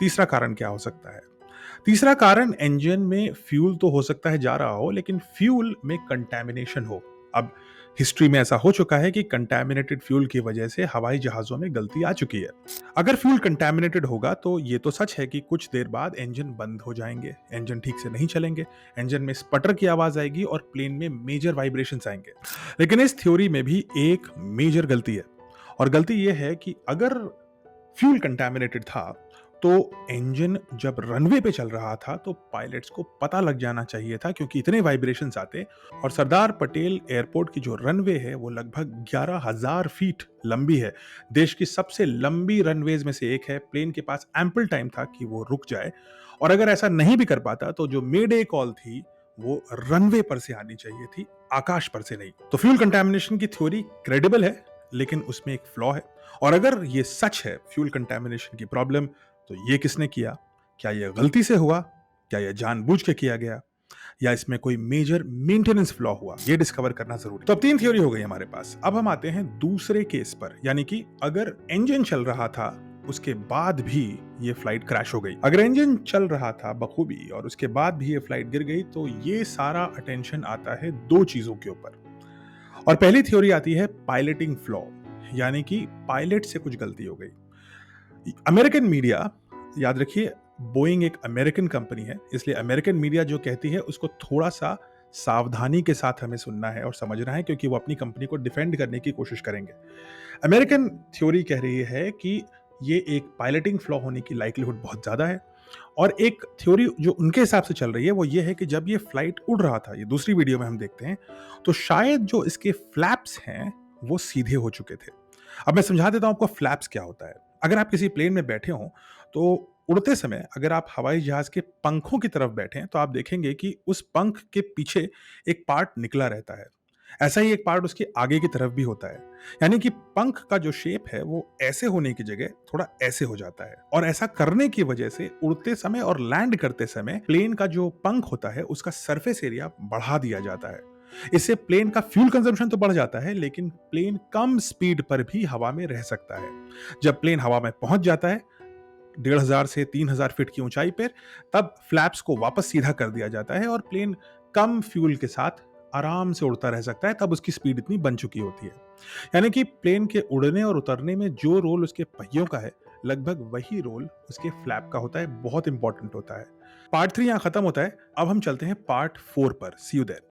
तीसरा कारण क्या हो सकता है? तीसरा कारण इंजन में फ्यूल तो हो सकता है जा रहा हो, लेकिन फ्यूल में कंटैमिनेशन हो। अब हिस्ट्री में ऐसा हो चुका है कि कंटैमिनेटेड फ्यूल की वजह से हवाई जहाज़ों में गलती आ चुकी है। अगर फ्यूल कंटैमिनेटेड होगा तो ये तो सच है कि कुछ देर बाद इंजन बंद हो जाएँगे, इंजन ठीक से नहीं चलेंगे, इंजन में स्पटर की आवाज़ आएगी और प्लेन में मेजर वाइब्रेशंस आएँगे। लेकिन इस थ्योरी में भी एक मेजर गलती है, और गलती ये है कि अगर फ्यूल कंटैमिनेटेड था, तो इंजन जब रनवे पे चल रहा था तो पायलट्स को पता लग जाना चाहिए था, क्योंकि इतने वाइब्रेशंस आते। और सरदार पटेल एयरपोर्ट की जो रनवे है वो लगभग 11,000 फीट लंबी है। देश की सबसे लंबी रनवेज में से एक है। प्लेन के पास एम्पल टाइम था कि वो रुक जाए, और अगर ऐसा नहीं भी कर पाता तो जो मेडे कॉल थी वो रनवे पर से आनी चाहिए थी, आकाश पर से नहीं। तो फ्यूल कंटैमिनेशन की थ्योरी क्रेडिबल है, लेकिन उसमें एक फ्लॉ है। और अगर ये सच है फ्यूल कंटैमिनेशन की प्रॉब्लम, तो ये किसने किया? क्या ये गलती से हुआ? क्या ये जानबूझ के किया गया? या इसमें कोई मेजर मेंटेनेंस फ्लॉ हुआ? ये डिस्कवर करना जरूरी। तो अब 3 थ्योरी हो गई हमारे पास। अब हम आते हैं दूसरे केस पर, यानी कि अगर इंजन चल रहा था, उसके बाद भी ये फ्लाइट क्रैश हो गई। अगर इंजन चल रहा था बखूबी और उसके बाद भी ये फ्लाइट गिर गई, तो ये सारा अटेंशन आता है 2 चीजों के ऊपर। और पहली थ्योरी आती है पायलटिंग फ्लॉ, यानी कि पायलट से कुछ गलती हो गई। अमेरिकन मीडिया, याद रखिए, बोइंग एक अमेरिकन कंपनी है, इसलिए अमेरिकन मीडिया जो कहती है उसको थोड़ा सा सावधानी के साथ हमें सुनना है और समझना है, क्योंकि वो अपनी कंपनी को डिफेंड करने की कोशिश करेंगे। अमेरिकन थ्योरी कह रही है कि ये एक पायलटिंग फ्लॉ होने की लाइक्लीहुड बहुत ज्यादा है। और एक थ्योरी जो उनके हिसाब से चल रही है वो ये है कि जब ये फ्लाइट उड़ रहा था, ये दूसरी वीडियो में हम देखते हैं, तो शायद जो इसके फ्लैप्स हैं वो सीधे हो चुके थे। अब मैं समझा देता हूं आपको फ्लैप्स क्या होता है। अगर आप किसी प्लेन में बैठे हो, तो उड़ते समय अगर आप हवाई जहाज के पंखों की तरफ बैठे तो आप देखेंगे कि उस पंख के पीछे एक पार्ट निकला रहता है। ऐसा ही एक पार्ट उसके आगे की तरफ भी होता है। यानी कि पंख का जो शेप है वो ऐसे होने की जगह थोड़ा ऐसे हो जाता है, और ऐसा करने की वजह से उड़ते समय और लैंड करते समय प्लेन का जो पंख होता है उसका सरफेस एरिया बढ़ा दिया जाता है। इससे प्लेन का फ्यूल कंजम्पशन तो बढ़ जाता है, लेकिन प्लेन कम स्पीड पर भी हवा में रह सकता है। जब प्लेन हवा में पहुंच जाता है 1,500 से 3,000 फीट की ऊंचाई पर, तब फ्लैप्स को वापस सीधा कर दिया जाता है और प्लेन कम फ्यूल के साथ आराम से उड़ता रह सकता है। तब उसकी स्पीड इतनी बन चुकी होती है। यानी कि प्लेन के उड़ने और उतरने में जो रोल उसके पहियों का है, लगभग वही रोल उसके फ्लैप का होता है। बहुत इंपॉर्टेंट होता है। पार्ट 3 यहां खत्म होता है। अब हम चलते हैं पार्ट 4 पर। सी यू देयर।